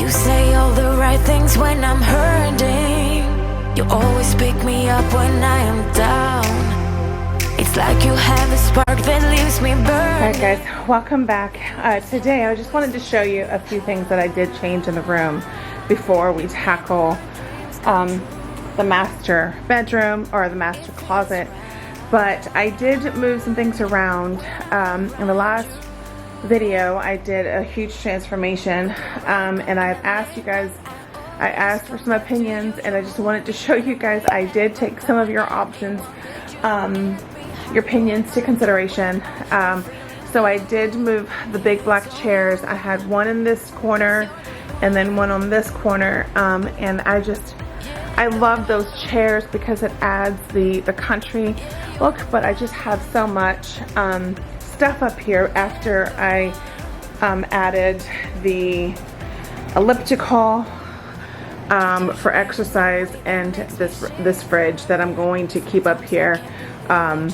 You say all the right things when I'm hurting. You always pick me up when I am down. It's like you have a spark that leaves me burning. Alright guys, welcome back. Today I just wanted to show you a few things that I did change in the room before we tackle the master bedroom or the master closet. But I did move some things around. In the last video I did a huge transformation, and I've asked you guys, I asked for some opinions, and I just wanted to show you guys I did take some of your options, your opinions to consideration. So I did move the big black chairs. I had one in this corner and then one on this corner, and I love those chairs because it adds the country look, but I just have so much stuff up here after I added the elliptical for exercise and this fridge that I'm going to keep up here. And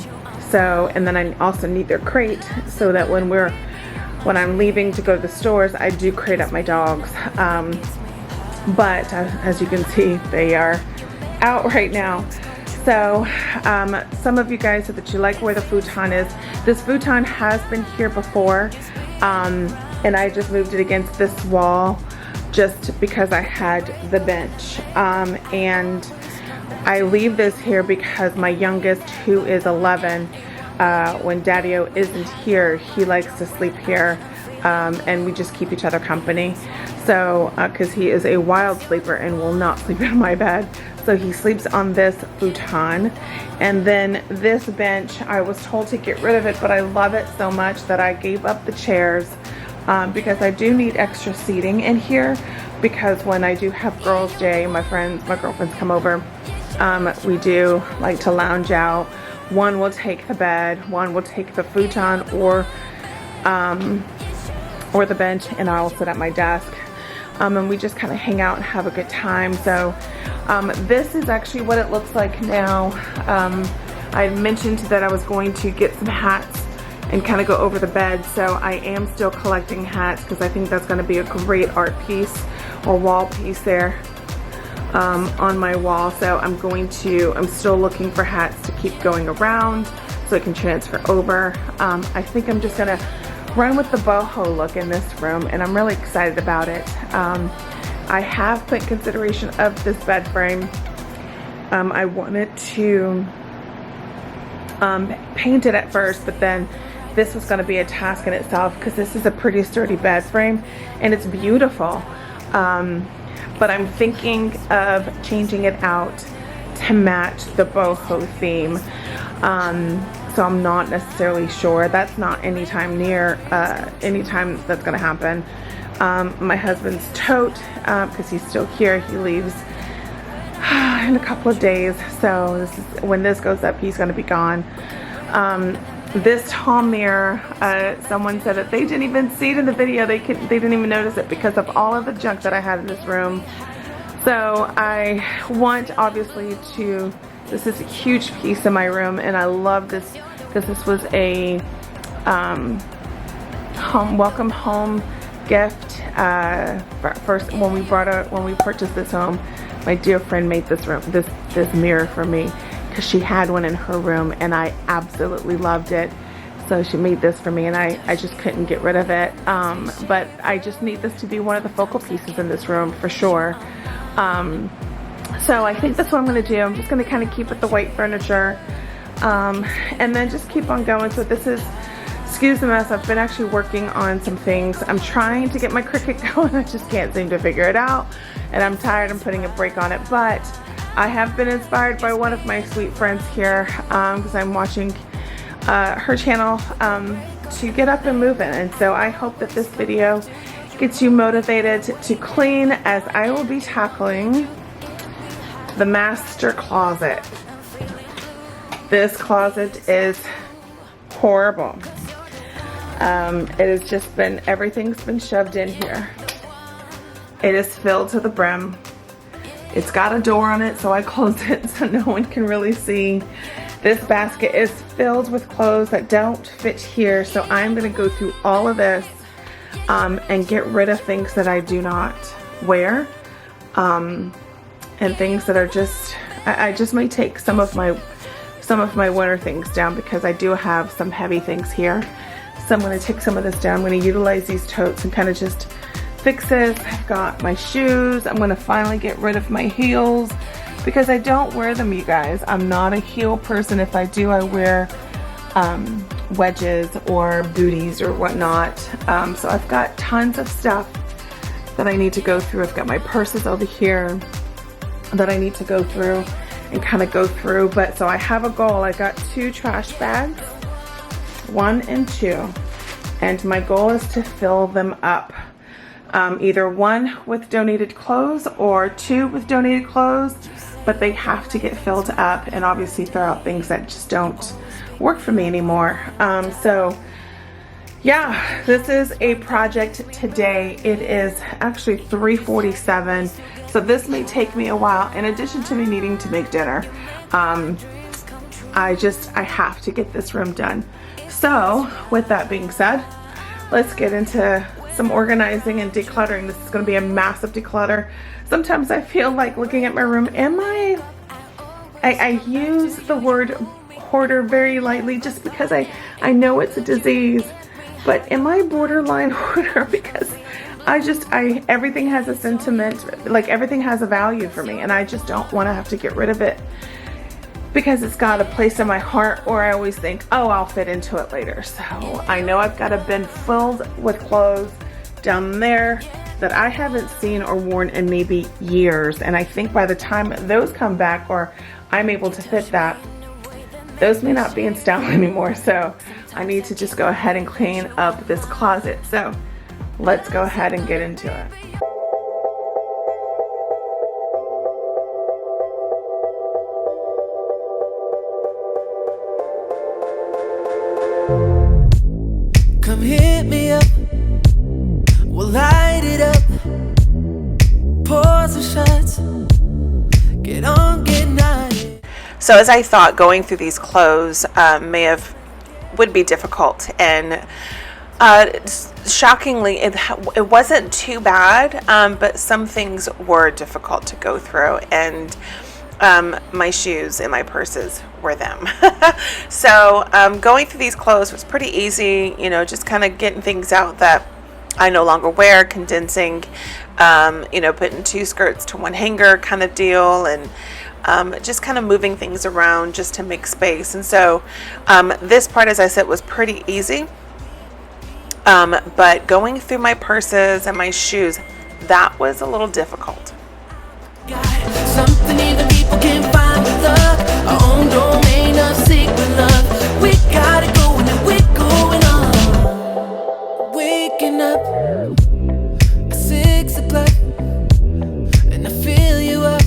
then I also need their crate so that when I'm leaving to go to the stores, I do crate up my dogs. But as you can see, they are out right now. So some of you guys said that you like where the futon is. This futon has been here before, and I just moved it against this wall just because I had the bench. And I leave this here because my youngest, who is 11, when Daddy-O isn't here, he likes to sleep here, and we just keep each other company. So, because he is a wild sleeper and will not sleep in my bed. So he sleeps on this futon. And then this bench, I was told to get rid of it, but I love it so much that I gave up the chairs, because I do need extra seating in here, because when I do have girls' day, my girlfriends come over, we do like to lounge out. One will take the bed, one will take the futon or the bench, and I'll sit at my desk. And we just kind of hang out and have a good time. So this is actually what it looks like now. I mentioned that I was going to get some hats and kind of go over the bed, so I am still collecting hats because I think that's going to be a great art piece or wall piece there on my wall. So I'm still looking for hats to keep going around so it can transfer over. I think I'm just going to run with the boho look in this room, and I'm really excited about it. I have put in consideration of this bed frame. I wanted to paint it at first, but then this was going to be a task in itself because this is a pretty sturdy bed frame and it's beautiful. But I'm thinking of changing it out to match the boho theme. So I'm not necessarily sure. That's not anytime that's gonna happen. My husband's tote, because he's still here, he leaves in a couple of days. So when this goes up, he's gonna be gone. This tall mirror, someone said that they didn't even see it in the video. They didn't even notice it because of all of the junk that I had in this room. So I want, obviously, this is a huge piece in my room, and I love this because this was a welcome home gift. First, when we purchased this home, my dear friend made this mirror for me because she had one in her room, and I absolutely loved it. So she made this for me, and I just couldn't get rid of it. But I just need this to be one of the focal pieces in this room for sure. So I think that's what I'm going to do. I'm just going to kind of keep with the white furniture, and then just keep on going. So this is, excuse the mess, I've been actually working on some things. I'm trying to get my Cricut going. I just can't seem to figure it out, and I'm tired. I'm putting a break on it, but I have been inspired by one of my sweet friends here, because I'm watching her channel to get up and moving. And so I hope that this video gets you motivated to clean, as I will be tackling the master closet. This closet is horrible. It has just been, everything's been shoved in here. It is filled to the brim. It's got a door on it, so I closed it so no one can really see. This basket is filled with clothes that don't fit here, so I'm going to go through all of this and get rid of things that I do not wear, and things that are just, I just might take some of my winter things down because I do have some heavy things here. So I'm going to take some of this down. I'm going to utilize these totes and kind of just fix it. I've got my shoes. I'm going to finally get rid of my heels because I don't wear them, you guys. I'm not a heel person. If I do, I wear wedges or booties or whatnot. So I've got tons of stuff that I need to go through. I've got my purses over here that I need to go through and kind of go through. But so I have a goal. I got 2 trash bags, 1 and 2, and my goal is to fill them up. Either 1 with donated clothes or 2 with donated clothes, but they have to get filled up and obviously throw out things that just don't work for me anymore. So yeah, this is a project today. It is actually 3:47, so this may take me a while in addition to me needing to make dinner. I have to get this room done. So with that being said, let's get into some organizing and decluttering. This is going to be a massive declutter. Sometimes I feel like looking at my room, I use the word hoarder very lightly just because I know it's a disease, but am I borderline hoarder? Because everything has a sentiment, like everything has a value for me, and I just don't want to have to get rid of it because it's got a place in my heart, or I always think, oh, I'll fit into it later. So I know I've got a bin filled with clothes down there that I haven't seen or worn in maybe years, and I think by the time those come back or I'm able to fit that, those may not be in style anymore. So I need to just go ahead and clean up this closet. So let's go ahead and get into it. Come hit me up, we'll light it up. Pour some shots, get on, get nice. So as I thought, going through these clothes would be difficult, and shockingly it wasn't too bad, but some things were difficult to go through, and my shoes and my purses were them. So going through these clothes was pretty easy, you know, just kind of getting things out that I no longer wear, condensing, you know, putting 2 skirts to 1 hanger kind of deal, and just kind of moving things around just to make space. And so this part, as I said, was pretty easy, but going through my purses and my shoes, that was a little difficult. Something even people can't find with love. Our own domain of secret love. We got it going and we're going on. Waking up at 6 o'clock, and I feel you up.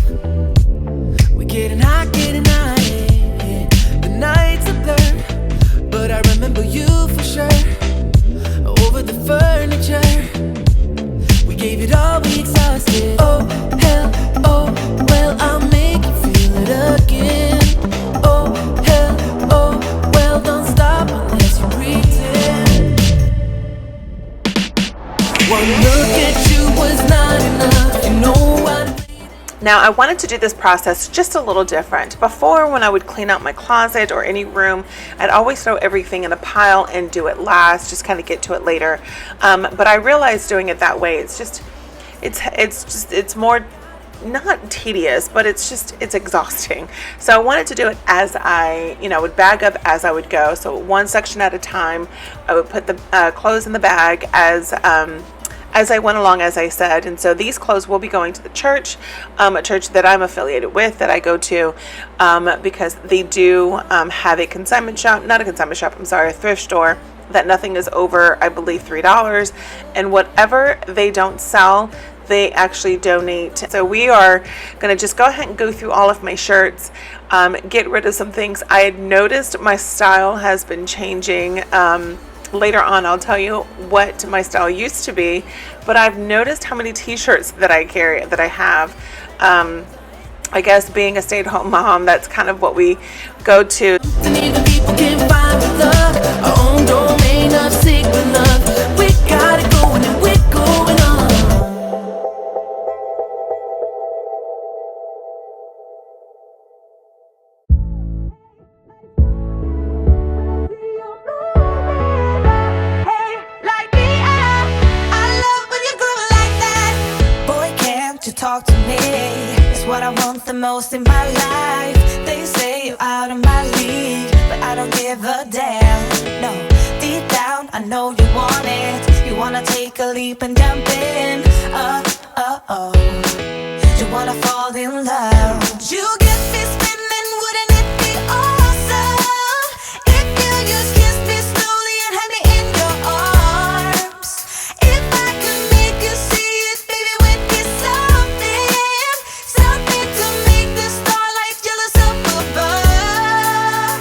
We're getting hot, yeah. The nights are blurred, but I remember you for sure. Over the furniture, we gave it all, we exhausted. Oh hell, oh well, I'll make you feel it again. Oh hell, oh well, don't stop unless you pretend. One look at you was not enough, you know what. Now I wanted to do this process just a little different. Before, when I would clean out my closet or any room, I'd always throw everything in a pile and do it last, just kind of get to it later. But I realized doing it that way, it's more, not tedious, but it's exhausting. So I wanted to do it as I, you know, would bag up as I would go. So 1 section at a time, I would put the clothes in the bag as I went along, as I said. And so these clothes will be going to the church, a church that I'm affiliated with, that I go to, because they do have a consignment shop, not a consignment shop, I'm sorry, a thrift store, that nothing is over, I believe, $3, and whatever they don't sell, they actually donate. So we are going to just go ahead and go through all of my shirts, get rid of some things. I had noticed my style has been changing. Later on, I'll tell you what my style used to be, but I've noticed how many t-shirts that I carry, that I have. I guess being a stay-at-home mom, that's kind of what we go to. talk to me. It's what I want the most in my life. They say you're out of my league, but I don't give a damn. No, deep down I know you want it. You wanna take a leap and jump in. You wanna fall in love. You get me spinning, wouldn't it be awesome if you just kiss me slowly and had me in your arms? If I could make you see it, baby, we'd be something, something to make the starlight jealous up above.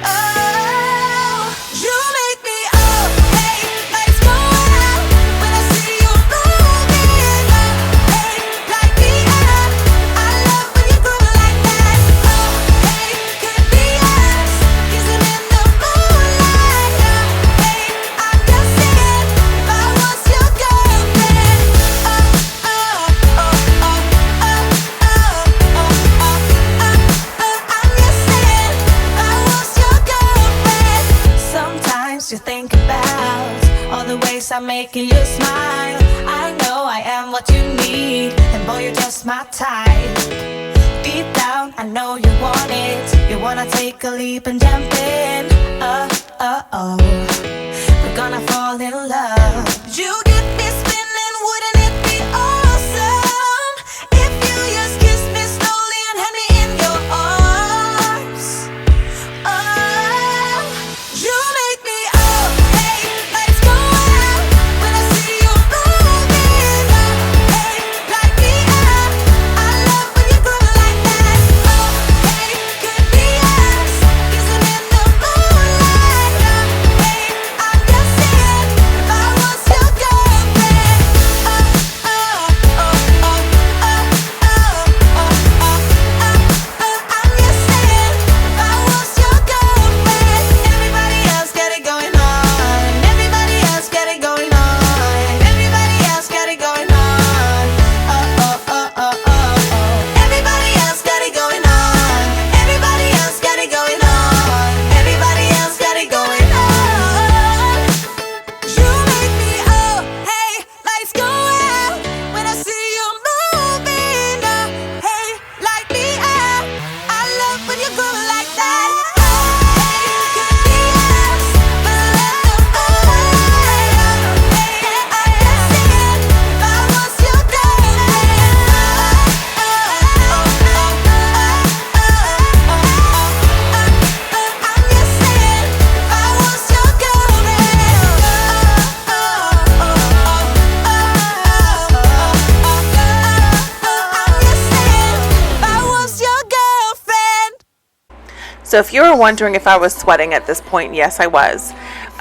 Oh, you make me up, hey, lights go out when I see you moving up, hey, light me up. I love when you groove like that. Oh, hey, could be us, kissing in the moonlight. Hey, I'm just saying, if I was your girlfriend. I'm just saying, if I was your girlfriend. Sometimes you think about all the ways I'm making you smile. I know I am what you need, and boy, you're just my type. Deep down, I know you want it. You wanna take a leap and jump in. We're gonna fall in love. You get me spinning, wouldn't it be awesome if you just kiss me slowly and had me in your arms? Oh, you make me up, hey, lights go out when I see you moving up, hey, light me up. I love when you groove like that. Oh, hey, could be us, kissing in the moonlight. Hey, I'm just saying, if I was your girlfriend. I'm just saying, if I was your girlfriend. Everybody else got it going on. Everybody else got it going on. Everybody else got it going on. Everybody else got it going on. Everybody else got it going on. Everybody else got it going on. You make me up, hey, lights go out when I see you moving up, hey, light me up. I love when you groove like that. Hey, could be us, but let the moonlight up. Hey, I'm just saying, if I was your girlfriend. I'm just saying, if I was your girlfriend. I'm just saying, if I was your girlfriend. So if you were wondering if I was sweating at this point, yes, I was.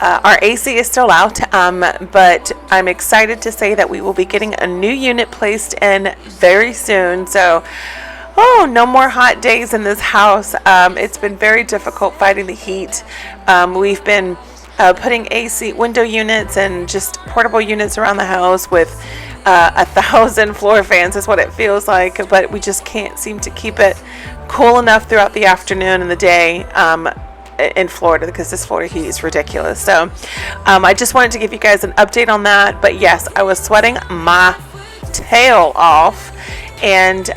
Our AC is still out, but I'm excited to say that we will be getting a new unit placed in very soon. So, no more hot days in this house. It's been very difficult fighting the heat. We've been putting AC window units and just portable units around the house with 1,000 floor fans is what it feels like, but we just can't seem to keep it cool enough throughout the afternoon and the day in Florida, because this Florida heat is ridiculous. So I just wanted to give you guys an update on that. But yes, I was sweating my tail off and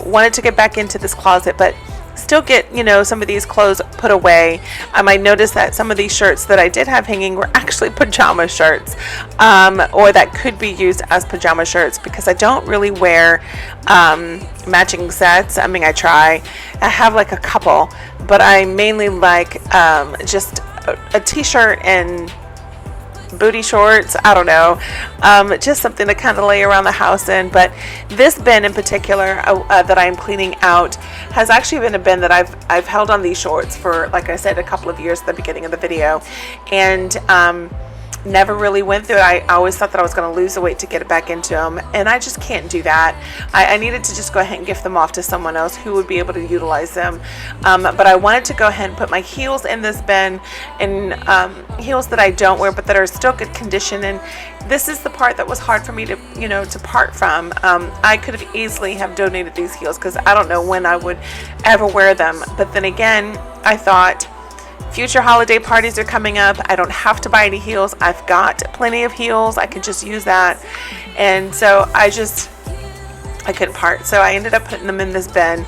wanted to get back into this closet, but still get, some of these clothes put away. I noticed that some of these shirts that I did have hanging were actually pajama shirts, or that could be used as pajama shirts, because I don't really wear matching sets. I try. I have like a couple, but I mainly like just a t-shirt and booty shorts. I don't know, just something to kind of lay around the house in. But this bin in particular that I'm cleaning out has actually been a bin that I've held on these shorts for, like I said, a couple of years at the beginning of the video, and never really went through it. I always thought that I was going to lose the weight to get it back into them, and I just can't do that. I needed to just go ahead and gift them off to someone else who would be able to utilize them. But I wanted to go ahead and put my heels in this bin, and heels that I don't wear but that are still good condition. And this is the part that was hard for me to to part from. I could have easily have donated these heels, because I don't know when I would ever wear them. But then again, I thought, future holiday parties are coming up. I don't have to buy any heels. I've got plenty of heels. I can just use that. And so I I couldn't part. So I ended up putting them in this bin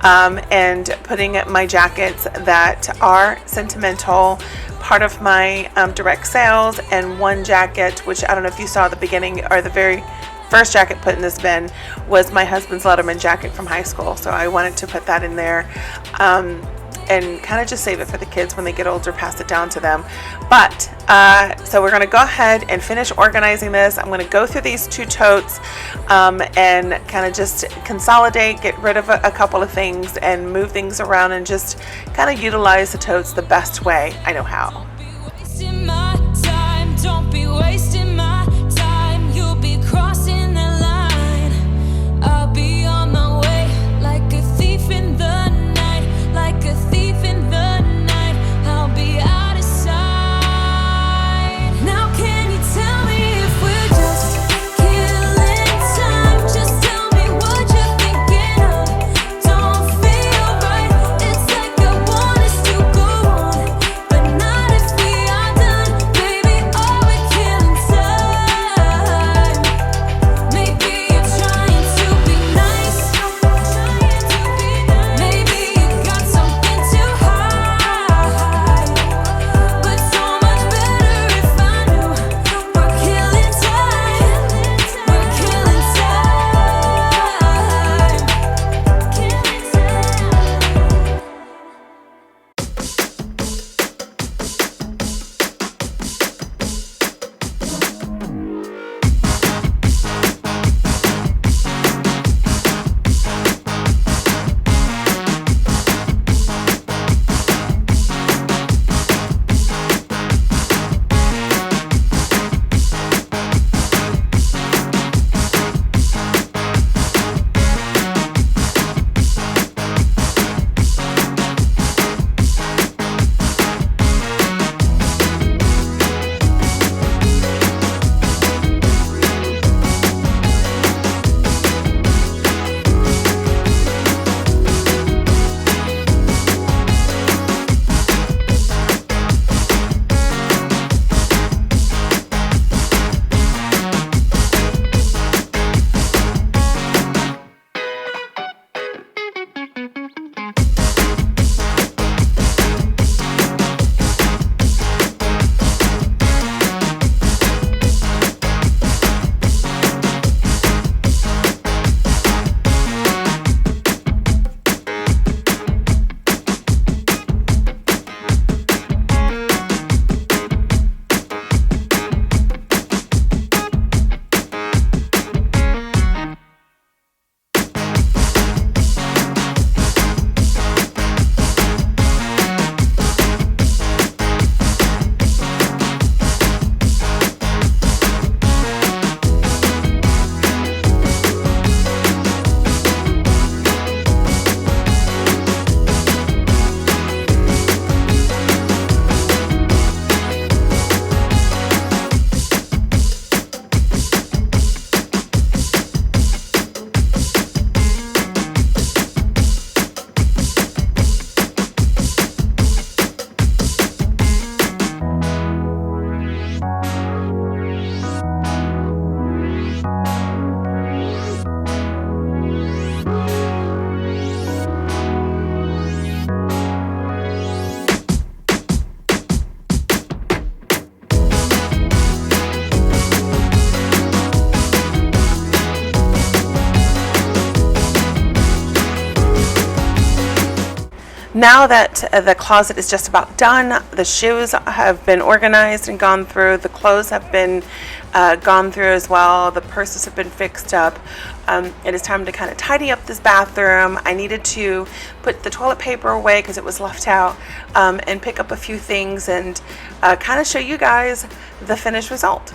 and putting my jackets that are sentimental, part of my direct sales, and one jacket, which I don't know if you saw at the beginning or the very first jacket put in this bin, was my husband's Letterman jacket from high school. So I wanted to put that in there and kind of just save it for the kids when they get older, pass it down to them. But so we're going to go ahead and finish organizing this. I'm going to go through these 2 totes and kind of just consolidate, get rid of a couple of things and move things around and just kind of utilize the totes the best way I know how. Wasting my time, don't be wasting my time. You'll be crossing the line. I'll be on my way like a thief in the night, like a thief in the night. I'll be out of sight. Now can you tell me if we're just killing time? Just tell me what you're thinking of. Don't feel right. It's like I want us to go on, but not if we are done. Baby, oh, we're killing time. Maybe you're trying to be nice. Maybe you got something to hide, but so much better if I knew. We're killing time. We're killing Now that the closet is just about done, the shoes have been organized and gone through, the clothes have been gone through as well, the purses have been fixed up. It is time to kind of tidy up this bathroom. I needed to put the toilet paper away because it was left out, and pick up a few things and kind of show you guys the finished result.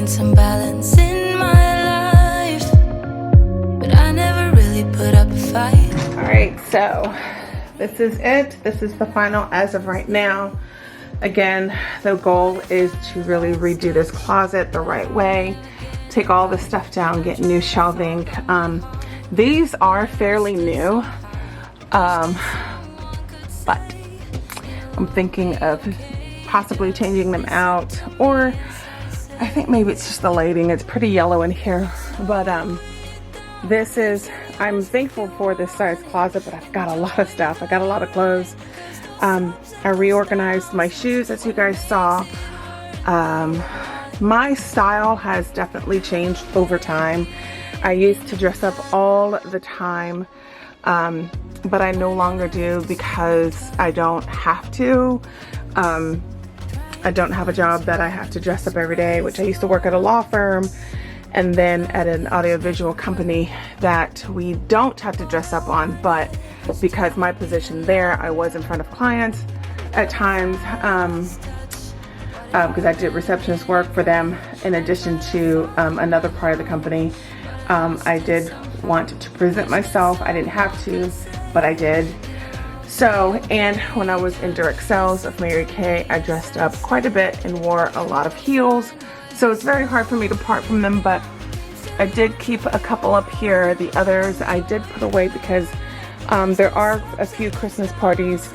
Some balance in my life, but I never really put up a fight. All right, so this is it. This is the final as of right now. Again, the goal is to really redo this closet the right way, take all the stuff down, get new shelving. These are fairly new, but I'm thinking of possibly changing them out, or I think maybe it's just the lighting. It's pretty yellow in here, but this is, I'm thankful for this size closet, but I've got a lot of stuff. I got a lot of clothes. I reorganized my shoes, as you guys saw. My style has definitely changed over time. I used to dress up all the time, but I no longer do because I don't have to. I don't have a job that I have to dress up every day, which I used to work at a law firm and then at an audiovisual company that we don't have to dress up on, but because my position there, I was in front of clients at times, because I did receptionist work for them in addition to another part of the company. I did want to present myself. I didn't have to, but I did. So, and when I was in direct sales of Mary Kay, I dressed up quite a bit and wore a lot of heels. So it's very hard for me to part from them, but I did keep a couple up here. The others I did put away because there are a few Christmas parties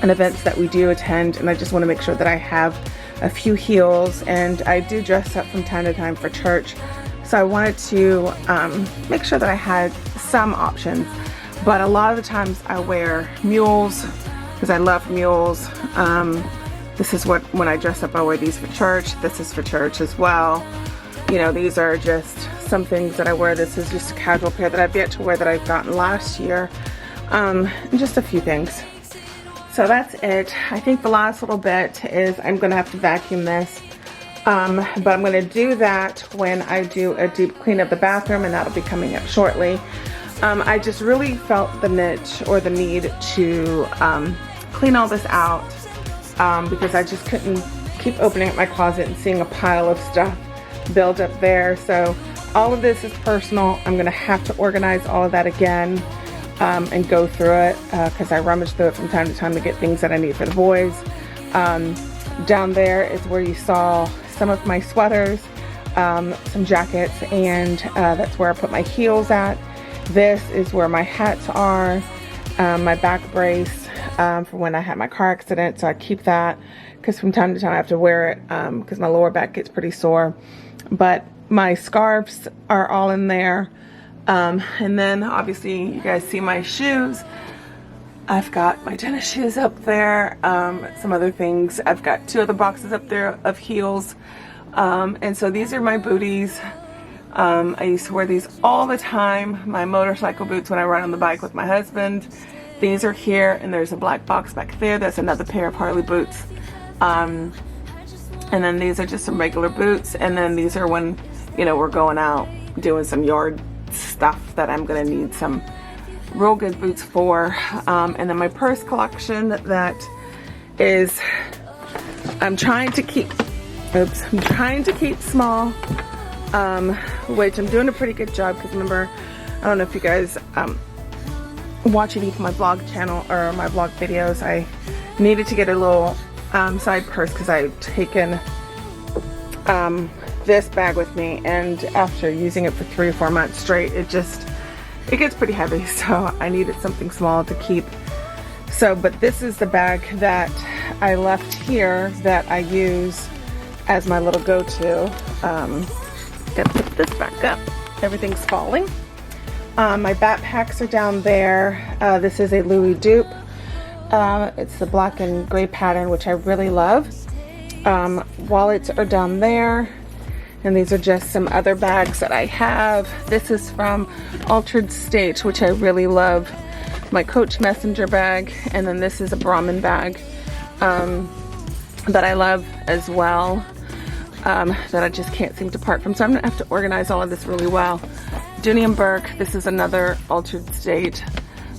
and events that we do attend, and I just want to make sure that I have a few heels, and I do dress up from time to time for church. So I wanted to make sure that I had some options. But a lot of the times I wear mules because I love mules. This is what, when I dress up, I wear these for church. This is for church as well. You know, these are just some things that I wear. This is just a casual pair that I've yet to wear that I've gotten last year. And just a few things. So that's it. I think the last little bit is I'm going to have to vacuum this. But I'm going to do that when I do a deep clean of the bathroom, and that'll be coming up shortly. I just really felt the need to clean all this out because I just couldn't keep opening up my closet and seeing a pile of stuff build up there. So all of this is personal. I'm gonna have to organize all of that again and go through it because I rummage through it from time to time to get things that I need for the boys. Down there is where you saw some of my sweaters, some jackets, and that's where I put my heels at. This is where my hats are, my back brace for when I had my car accident, so I keep that because from time to time I have to wear it because my lower back gets pretty sore. But my scarves are all in there, and then obviously you guys see my shoes. I've got my tennis shoes up there, some other things. I've got 2 other boxes up there of heels, and so these are my booties. I used to wear these all the time. My motorcycle boots when I ride on the bike with my husband. These are here, and there's a black box back there. That's another pair of Harley boots. And then these are just some regular boots. And then these are when, you know, we're going out doing some yard stuff that I'm going to need some real good boots for. And then my purse collection that is, I'm trying to keep small. Which I'm doing a pretty good job because remember, I don't know if you guys watch any of my vlog channel or my vlog videos, I needed to get a little side purse because I've taken this bag with me, and after using it for 3 or 4 months straight, it gets pretty heavy, so I needed something small to keep. So, but this is the bag that I left here that I use as my little go-to. Gotta put this back up. Everything's falling. My backpacks are down there. This is a Louis dupe. It's the black and gray pattern, which I really love. Wallets are down there. And these are just some other bags that I have. This is from Altered State, which I really love. My Coach Messenger bag. And then this is a Brahmin bag that I love as well. That I just can't seem to part from. So I'm going to have to organize all of this really well. Dooney & Burke, this is another Altered State.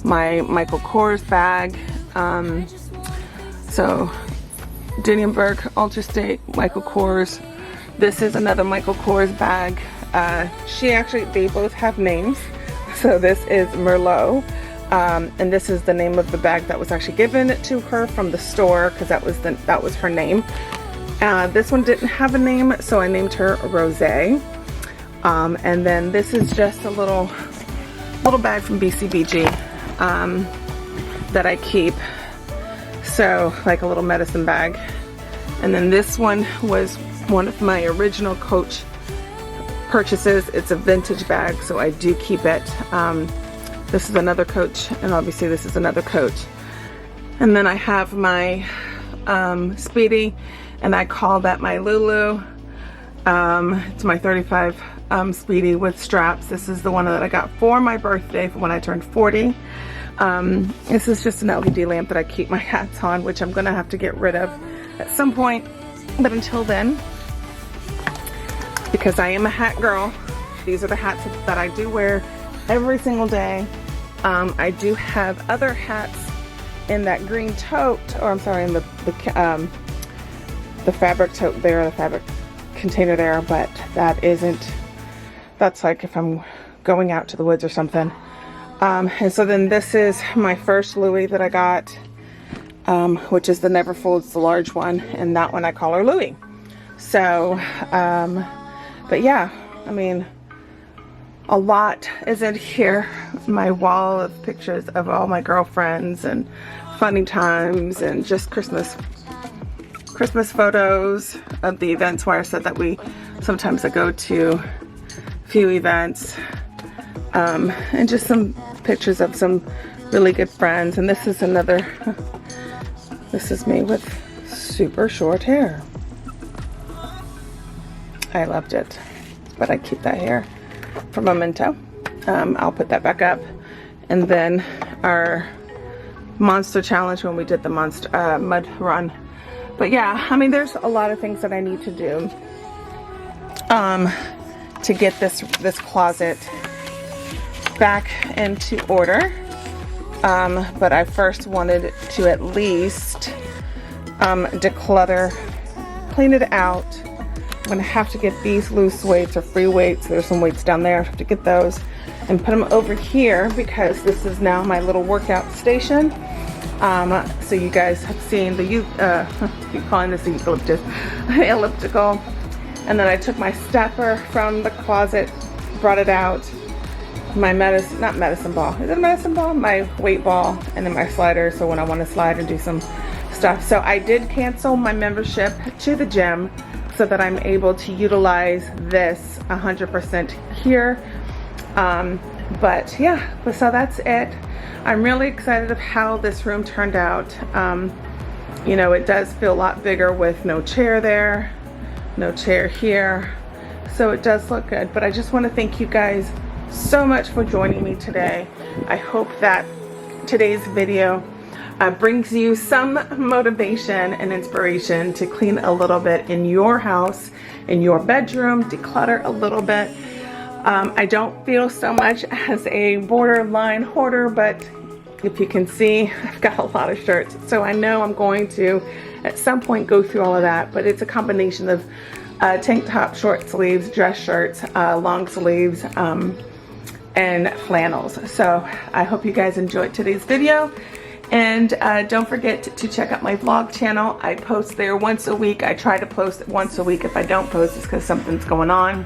My Michael Kors bag. So Dooney & Burke, Altered State, Michael Kors. This is another Michael Kors bag. They both have names. So this is Merlot. And this is the name of the bag that was actually given to her from the store, because that was her name. This one didn't have a name, so I named her Rosa. And then this is just a little bag from BCBG that I keep, so like a little medicine bag. And then this one was one of my original Coach purchases. It's a vintage bag, so I do keep it. This is another Coach, and obviously this is another Coach. And then I have my Speedy, and I call that my Lulu. It's my 35 Speedy with straps. This is the one that I got for my birthday for when I turned 40. This is just an LED lamp that I keep my hats on, which I'm gonna have to get rid of at some point. But until then, because I am a hat girl, these are the hats that I do wear every single day. I do have other hats in that green tote, or I'm sorry, in the fabric tote there, the fabric container there, but that's like if I'm going out to the woods or something. And so then this is my first Louie that I got, which is the Never Folds, the large one, and that one I call her Louie. So, but yeah, I mean, a lot is in here. My wall of pictures of all my girlfriends and funny times, and just Christmas photos of the events where I said that sometimes I go to a few events, and just some pictures of some really good friends. And this is this is me with super short hair. I loved it, but I keep that hair for memento. I'll put that back up. And then our monster challenge when we did the mud run. But yeah, I mean, there's a lot of things that I need to do to get this closet back into order. But I first wanted to at least declutter, clean it out. I'm gonna have to get these loose weights or free weights. There's some weights down there. I have to get those and put them over here, because this is now my little workout station. So you guys have seen the keep calling this the elliptical. And then I took my stepper from the closet, brought it out. My not medicine ball. Is it a medicine ball? My weight ball, and then my slider. So when I want to slide and do some stuff. So I did cancel my membership to the gym, so that I'm able to utilize this 100% here. But yeah, so that's it. I'm really excited of how this room turned out. You know, it does feel a lot bigger with no chair there, no chair here. So it does look good. But I just want to thank you guys so much for joining me today. I hope that today's video brings you some motivation and inspiration to clean a little bit in your house, in your bedroom, declutter a little bit. I don't feel so much as a borderline hoarder, but if you can see, I've got a lot of shirts. So I know I'm going to, at some point, go through all of that, but it's a combination of tank top, short sleeves, dress shirts, long sleeves, and flannels. So I hope you guys enjoyed today's video. And don't forget to check out my vlog channel. I post there once a week. I try to post once a week. If I don't post, it's because something's going on.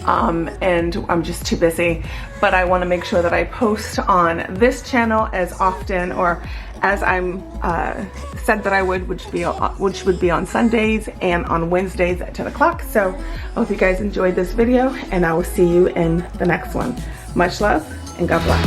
And I'm just too busy. But I want to make sure that I post on this channel as often, or as I'm said that I would, which would be on Sundays and on Wednesdays at 10 o'clock. So I hope you guys enjoyed this video, and I will see you in the next one. Much love, and God bless.